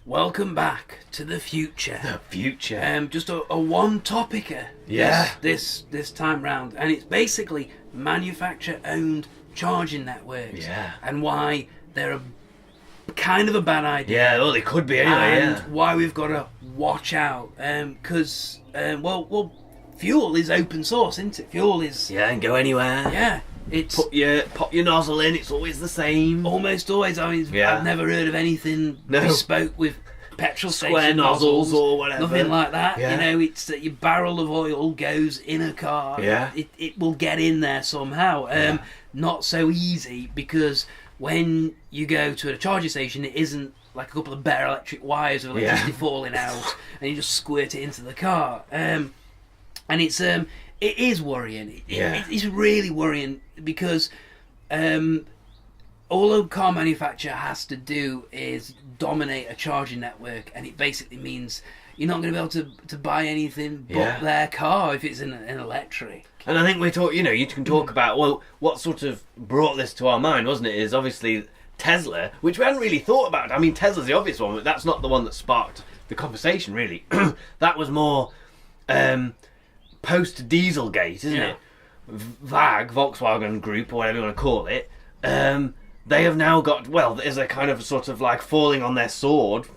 Welcome back to the future. The future. Just a one-topicer. Yeah. This time round, and it's basically manufacturer-owned charging networks. Yeah. And why they're kind of a bad idea. Yeah, well, they could be anyway. And why we've got to watch out. Because fuel is open source, isn't it? Fuel is. Yeah, and go anywhere. Yeah. It's pop your nozzle in. It's always the same. Almost always. I mean, I've never heard of anything bespoke with petrol square station nozzles or whatever. Nothing like that. Yeah. You know, it's that your barrel of oil goes in a car. Yeah. It will get in there somehow. Not so easy, because when you go to a charging station, it isn't like a couple of bare electric wires of electricity falling out, and you just squirt it into the car. And it is worrying. It's really worrying, because all a car manufacturer has to do is dominate a charging network, and it basically means you're not going to be able to buy anything but their car if it's an electric. And I think you can talk about, well, what sort of brought this to our mind, wasn't it, is obviously Tesla, which we hadn't really thought about. I mean, Tesla's the obvious one, but that's not the one that sparked the conversation, really. That was more post-Dieselgate, isn't it? Volkswagen Group, or whatever you want to call it, they have now got, well, there's a kind of sort of like falling on their sword,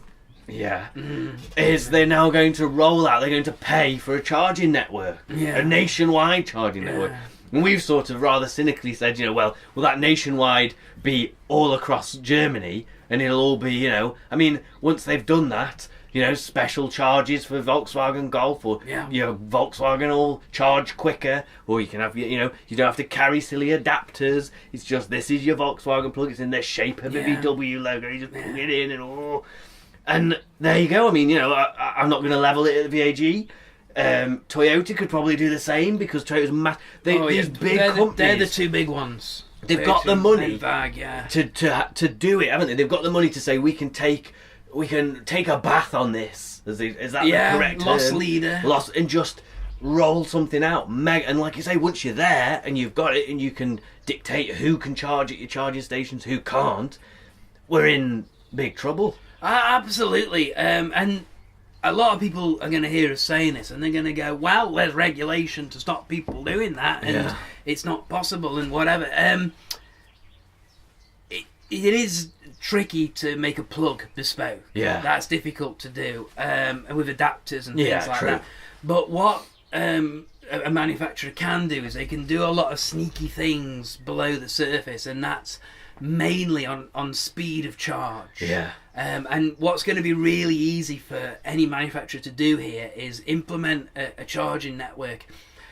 is they're now going to roll out, they're going to pay for a charging network, a nationwide charging network. And we've sort of rather cynically said, will that nationwide be all across Germany, and it'll all be, I mean, once they've done that, special charges for Volkswagen Golf, or Volkswagen will charge quicker, or you can have, you don't have to carry silly adapters. It's just, this is your Volkswagen plug. It's in the shape of a VW logo. You just plug it in, and there you go. I mean, I'm not going to level it at the VAG. Toyota could probably do the same, because Toyota's these big companies. They're the two big ones. They've got the money VAG, to do it, haven't they? They've got the money to say we can take a bath on this. Is that the correct loss term? leader. And just roll something out. And like you say, once you're there and you've got it, and you can dictate who can charge at your charging stations, who can't, we're in big trouble. Absolutely. And a lot of people are going to hear us saying this, and they're going to go, well, there's regulation to stop people doing that, and it's not possible, and whatever. It is tricky to make a plug bespoke. That's difficult to do, and with adapters and things like that. But what a manufacturer can do is they can do a lot of sneaky things below the surface, and that's mainly on speed of charge. And what's going to be really easy for any manufacturer to do here is implement a charging network,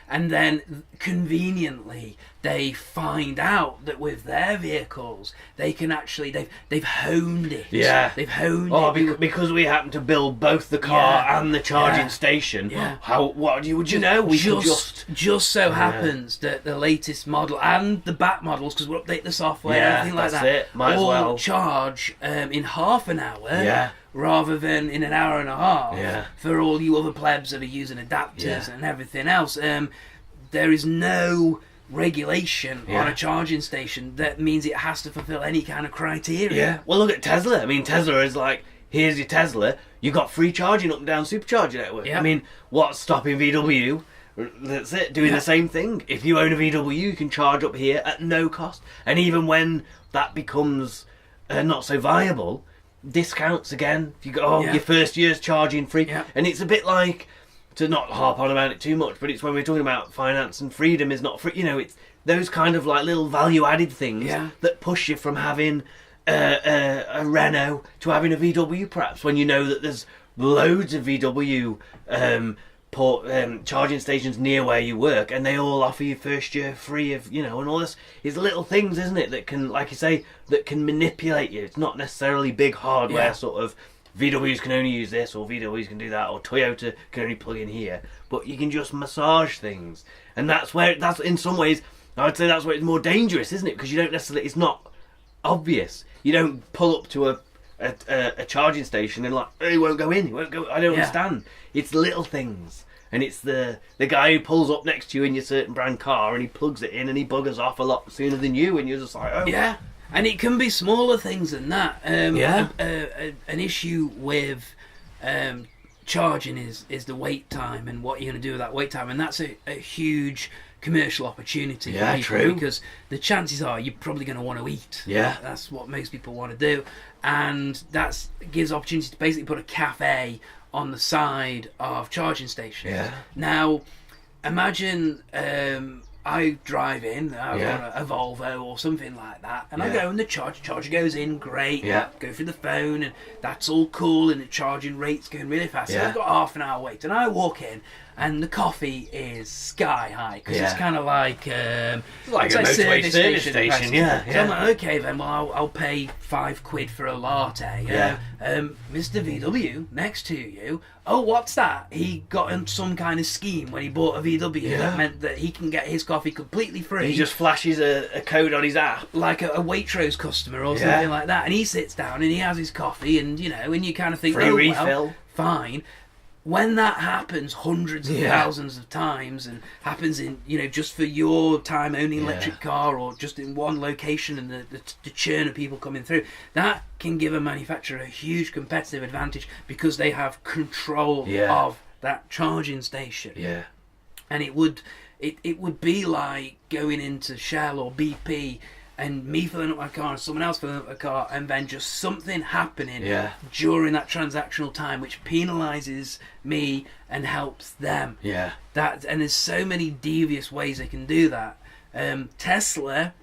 and then conveniently they find out that with their vehicles they can actually they've honed it. They've honed it because we happen to build both the car and the charging station. Would you know? We just so happens that the latest model and the back models, because we'll update the software and everything like that, Might all as well charge in half an hour. Rather than in an hour and a half for all you other plebs that are using adapters and everything else. There is no regulation on a charging station that means it has to fulfill any kind of criteria. Well, look at Tesla. I mean, Tesla is like, here's your Tesla, you got free charging up and down supercharger network. I mean, what's stopping VW? That's it, doing the same thing. If you own a VW, you can charge up here at no cost, and even when that becomes not so viable, discounts again. If you go, your first year's charging free. And it's a bit like, to not harp on about it too much, but it's when we're talking about finance and freedom is not free. It's those kind of like little value added things that push you from having a Renault to having a VW, perhaps, when you know that there's loads of VW charging stations near where you work, and they all offer you first year free of, and all this is little things, isn't it, that can, like you say, that can manipulate you. It's not necessarily big hardware sort of VWs can only use this, or VWs can do that, or Toyota can only plug in here, but you can just massage things, and that's in some ways, I would say that's where it's more dangerous, isn't it? Because you don't necessarily, it's not obvious. You don't pull up to a charging station and like, he won't go in, he won't go. I don't understand. It's little things, and it's the guy who pulls up next to you in your certain brand car and he plugs it in and he buggers off a lot sooner than you, and you're just like, oh And it can be smaller things than that. An issue with charging is the wait time and what you're going to do with that wait time, and that's a huge commercial opportunity for people, true. because the chances are you're probably going to want to eat. That's what most people want to do, and that gives opportunity to basically put a cafe on the side of charging stations. Now imagine I drive in, I've got a Volvo or something like that, and I go and the charger goes in, great, go through the phone, and that's all cool, and the charging rate's going really fast. So I've got half an hour wait, and I walk in, and the coffee is sky high, because it's kind of like a motorway service station. So I'm like, okay then, well I'll pay £5 for a latte. Mr. VW next to you, oh, what's that? He got in some kind of scheme when he bought a VW that meant that he can get his coffee completely free. He just flashes a code on his app, like a Waitrose customer or something like that, and he sits down and he has his coffee, and and you kind of think, free refill. Well, fine. When that happens hundreds of thousands of times, and happens in, just for your time owning an electric car, or just in one location, and the churn of people coming through, that can give a manufacturer a huge competitive advantage, because they have control of that charging station. And it would be like going into Shell or BP and me filling up my car and someone else filling up a car, and then just something happening during that transactional time which penalises me and helps them. And there's so many devious ways they can do that. Tesla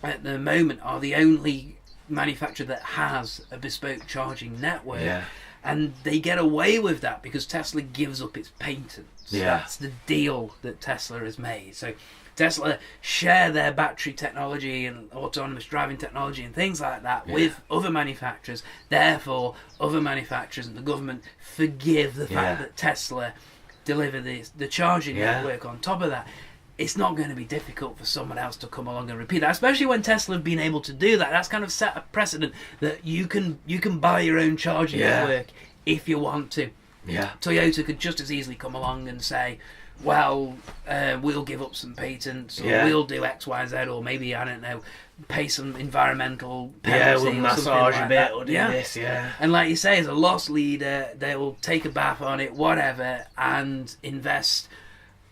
at the moment are the only manufacturer that has a bespoke charging network, and they get away with that because Tesla gives up its patents. That's the deal that Tesla has made. So Tesla share their battery technology and autonomous driving technology and things like that with other manufacturers. Therefore, other manufacturers and the government forgive the fact that Tesla deliver the charging network on top of that. It's not going to be difficult for someone else to come along and repeat that, especially when Tesla have been able to do that. That's kind of set a precedent that you can buy your own charging network if you want to. Toyota could just as easily come along and say, well, we'll give up some patents, or we'll do X, Y, Z, or maybe, I don't know, pay some environmental penalty, we'll massage a bit, or do this, And like you say, as a loss leader, they will take a bath on it, whatever, and invest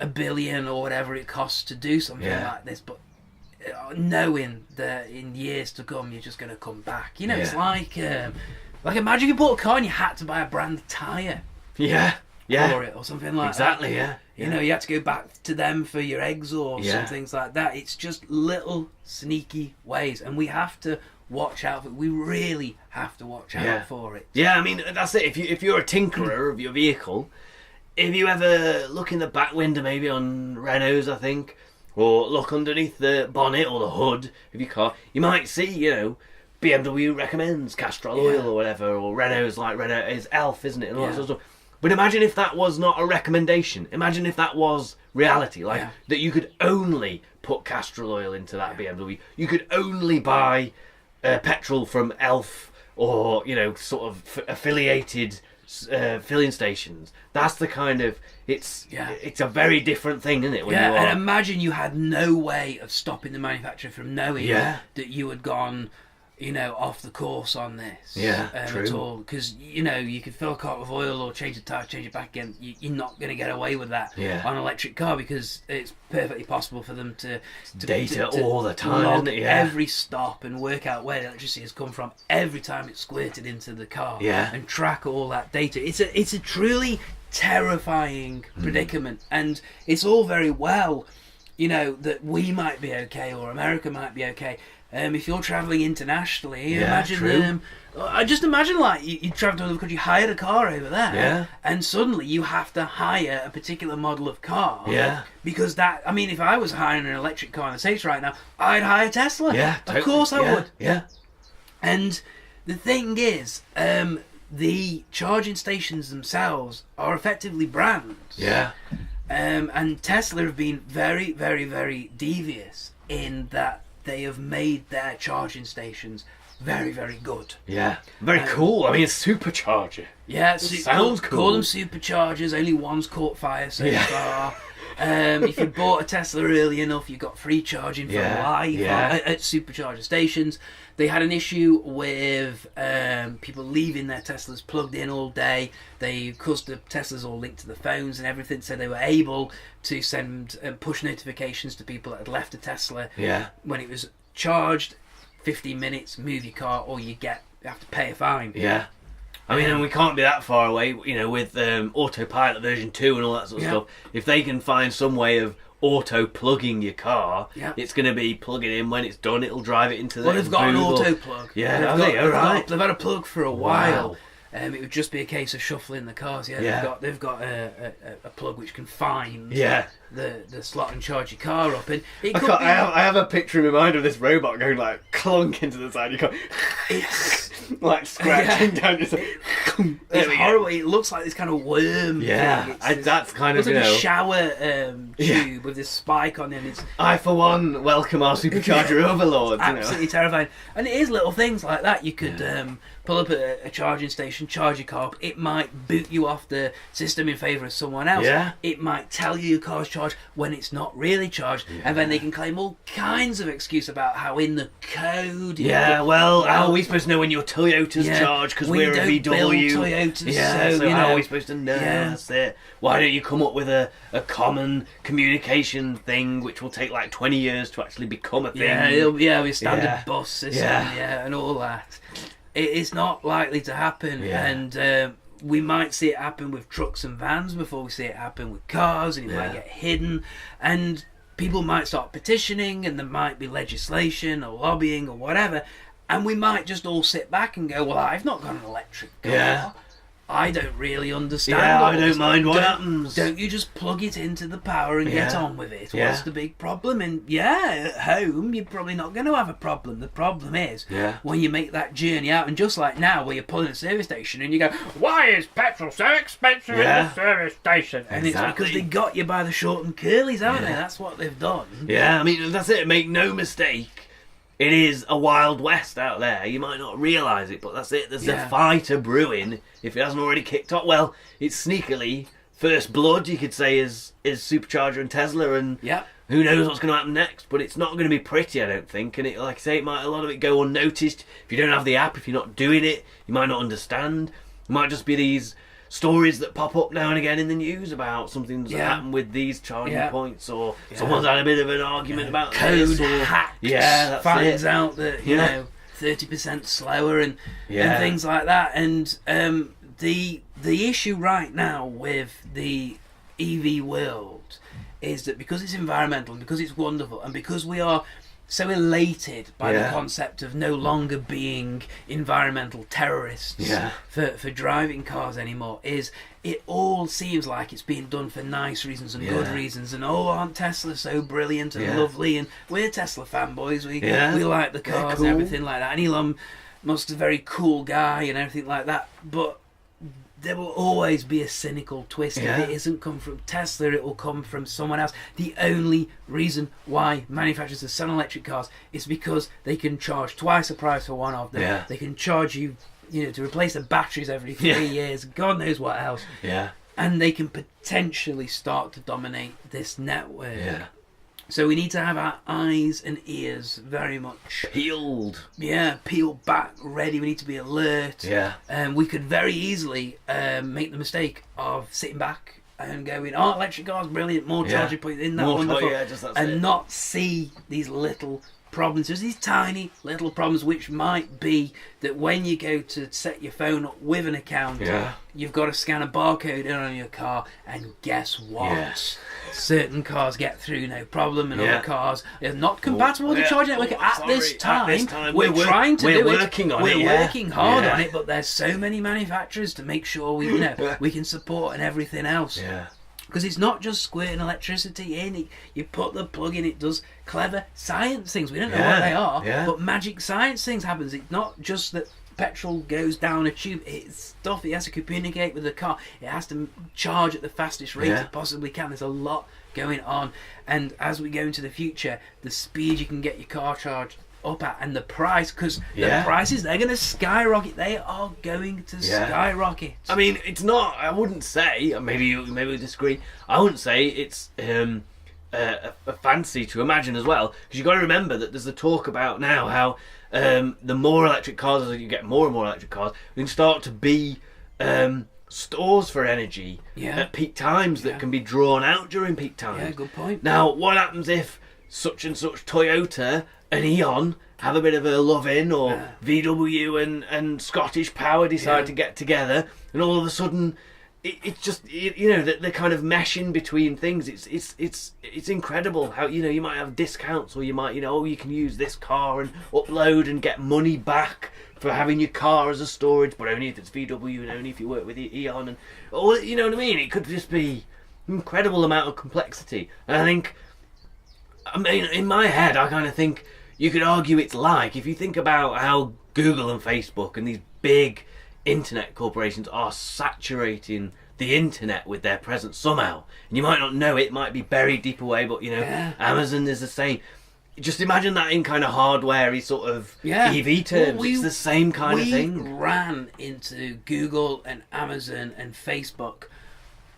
$1 billion or whatever it costs to do something like this, but knowing that in years to come you're just going to come back. It's like imagine you bought a car and you had to buy a brand tyre for it or something like that. You had to go back to them for your exhaust and things like that. It's just little sneaky ways, and we have to watch out for it. We really have to watch out for it. I mean, that's it. If you're a tinkerer of your vehicle, if you ever look in the back window, maybe on Renaults, I think, or look underneath the bonnet or the hood of your car, you might see, BMW recommends castor oil or whatever, or Renault's like Renault is Elf, isn't it? And all that sort of stuff. But imagine if that was not a recommendation. Imagine if that was reality, that you could only put castor oil into that BMW. You could only buy petrol from Elf or, sort of affiliated filling stations. That's the kind of it's a very different thing, isn't it? And imagine you had no way of stopping the manufacturer from knowing that you had gone off the course on this at all, because you could fill a car with oil or change the tyre, change it back again. You're not going to get away with that on an electric car, because it's perfectly possible for them to data all the time, log isn't it? every stop and work out where the electricity has come from every time it's squirted into the car and track all that data. It's a truly terrifying predicament, and it's all very well that we might be okay or America might be okay. If you're travelling internationally, I just imagine like you travel to another country, you hired a car over there, and suddenly you have to hire a particular model of car. Because if I was hiring an electric car in the States right now, I'd hire Tesla. Of course I would. And the thing is, the charging stations themselves are effectively brands. And Tesla have been very, very, very devious in that they have made their charging stations very, very good. Very cool. I mean, it's supercharger. Sounds cool. Call them superchargers. Only one's caught fire so far. If you bought a Tesla early enough, you got free charging for life at supercharger stations. They had an issue with people leaving their Teslas plugged in all day. Because the Teslas all linked to the phones and everything, so they were able to send push notifications to people that had left a Tesla when it was charged. 15 minutes, move your car, or you have to pay a fine. Yeah. I mean, and we can't be that far away, with autopilot version 2 and all that sort of stuff. If they can find some way of auto-plugging your car, it's going to be plugging in. When it's done, it'll drive it into the... Well, they've got an auto-plug. Yeah, they've had a plug for a while. It would just be a case of shuffling the cars. They've got a plug which can find the slot and charge your car up. And I have a picture in my mind of this robot going like clunk into the side. You go, it's like scratching down. It's horrible. It looks like this kind of worm. Yeah, that's kind of like a shower tube with this spike on it. I, for one, welcome our supercharger overlords. Absolutely terrifying. And it is little things like that. You could pull up at a charging station, charge your car up. It might boot you off the system in favour of someone else. Yeah. It might tell you your car's charged when it's not really charged, and then they can claim all kinds of excuse about how in the code. How are we supposed to know when your Toyota's charged because we're a VW? Toyotas, so how are we supposed to know? That's it. Why don't you come up with a common communication thing which will take like 20 years to actually become a thing? It'll be a standard bus system, and all that. It's not likely to happen, and we might see it happen with trucks and vans before we see it happen with cars, and it might get hidden, and people might start petitioning, and there might be legislation or lobbying or whatever, and we might just all sit back and go, well, I've not got an electric car. I don't really understand. I don't mind what happens. Don't you just plug it into the power and get on with it? What's the big problem? And at home, you're probably not going to have a problem. The problem is when you make that journey out, and just like now, where you're pulling a service station and you go, why is petrol so expensive at the service station? And it's because they got you by the short and curlies, haven't they? That's what they've done. Yeah, I mean, that's it. Make no mistake. It is a wild west out there. You might not realise it, but that's it. There's a fighter brewing. If it hasn't already kicked off, well, it's sneakily first blood, you could say, is Supercharger and Tesla, and who knows what's going to happen next. But it's not going to be pretty, I don't think. And it, like I say, a lot of it go unnoticed. If you don't have the app, if you're not doing it, you might not understand. It might just be these stories that pop up now and again in the news about something that's happened with these charging points, or someone's had a bit of an argument about code this, or hacked, finds out that 30% slower and things like that. And the issue right now with the EV world is that because it's environmental and because it's wonderful and because we are so elated by the concept of no longer being environmental terrorists for driving cars anymore, is it all seems like it's being done for nice reasons and good reasons, and aren't Tesla so brilliant and lovely, and we're Tesla fanboys, we like the cars and everything like that, and Elon Musk's a very cool guy and everything like that, but there will always be a cynical twist. If it isn't come from Tesla, it will come from someone else. The only reason why manufacturers are selling electric cars is because they can charge twice the price for one of them. They can charge you, to replace the batteries every 3 years, God knows what else. And they can potentially start to dominate this network. So we need to have our eyes and ears very much peeled. Peeled back, ready. We need to be alert. We could very easily make the mistake of sitting back and going, electric cars brilliant, more charging points, in that wonderful, and not see these little problems. There's these tiny little problems which might be that when you go to set your phone up with an account, you've got to scan a barcode in on your car, and guess what? Certain cars get through no problem, and other cars are not compatible with the charging network at this time. We're trying to do it. We're working hard on it, but there's so many manufacturers to make sure we can support and everything else. Because it's not just squirting electricity in. You put the plug in, it does clever science things. We don't know what they are, but magic science things happens. It's not just that petrol goes down a tube. It's stuff. It has to communicate with the car. It has to charge at the fastest rate it possibly can. There's a lot going on. And as we go into the future, the speed you can get your car charged up at, and the price, because the prices, they're going to skyrocket. They are going to skyrocket. I mean, it's not. I wouldn't say. Maybe we disagree. I wouldn't say it's a fancy to imagine as well, because you've got to remember that there's the talk about now how the more electric cars, as you get more and more electric cars, we can start to be stores for energy at peak times that can be drawn out during peak times. Yeah, good point. Now, what happens if such and such Toyota and Eon have a bit of a love-in, or VW and Scottish Power decide to get together, and all of a sudden it's just, you know, they're kind of meshing between things. It's incredible how, you know, you might have discounts, or you might, you know, you can use this car and upload and get money back for having your car as a storage, but only if it's VW and only if you work with Eon, and all, you know what I mean? It could just be an incredible amount of complexity. And I think, I mean, in my head, I kind of think you could argue it's like, if you think about how Google and Facebook and these big internet corporations are saturating the internet with their presence somehow, and you might not know it, might be buried deep away, but you know, Amazon is the same. Just imagine that in kind of hardware-y sort of EV terms. It's the same kind of thing. We ran into Google and Amazon and Facebook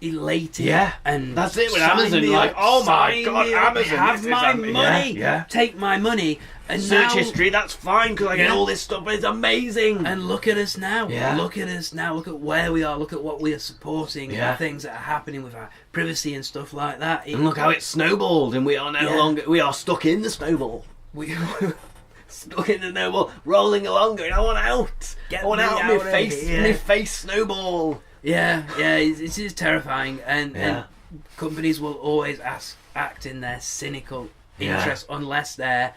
elated. Yeah, and that's it with Amazon. Like, oh my god, Amazon, have my money. Take my money. And search now, history, that's fine, because I get all this stuff, but it's amazing. And look at us now. Look at us now. Look at where we are. Look at what we are supporting, and things that are happening with our privacy and stuff like that. And look how it snowballed, and we are no longer, we are stuck in the snowball. We stuck in the snowball, rolling along, and I want out. I want out of my face snowball. Yeah, it is terrifying, and companies will always act in their cynical interest unless they're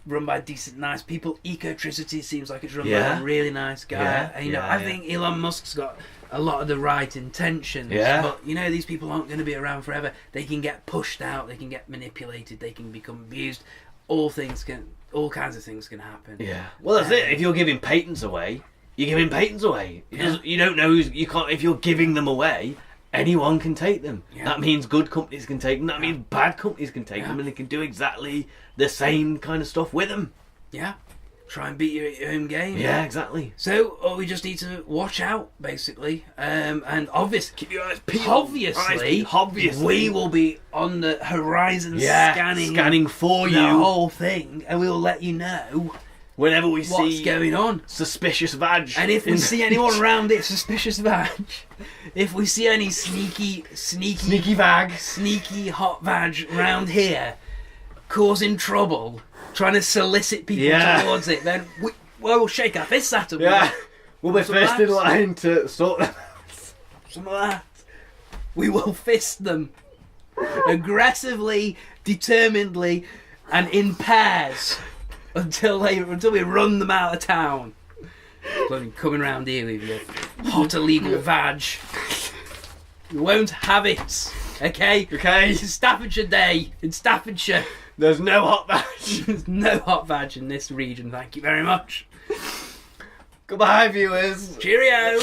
run by decent, nice people. Ecotricity seems like it's run by a really nice guy. And, you know, I think Elon Musk's got a lot of the right intentions, but you know, these people aren't going to be around forever. They can get pushed out, they can get manipulated, they can become abused. All kinds of things can happen. Yeah. Well, that's it. If you're giving patents away, you're giving patents away. You don't know you can't. If you're giving them away, anyone can take them. That means good companies can take them. That means bad companies can take them, and they can do exactly the same kind of stuff with them. Yeah. Try and beat you at your own game. Yeah, exactly. So we just need to watch out, basically, and obviously, keep your eyes peeled. Obviously, we will be on the horizon scanning for you the whole thing, and we will let you know whenever we what's see going on. Suspicious vag. And if we see anyone around it, suspicious vag. If we see any sneaky vag, sneaky hot vag around here, causing trouble, trying to solicit people towards it, then we'll shake our fists at them. Yeah, we'll be first in line to sort them out. Some of that. We will fist them aggressively, determinedly, and in pairs until we run them out of town. Including coming round here with your hot illegal vag. We won't have it. Okay? It's Staffordshire Day in Staffordshire. There's no hot vag. There's no hot vag in this region. Thank you very much. Goodbye, viewers. Cheerio.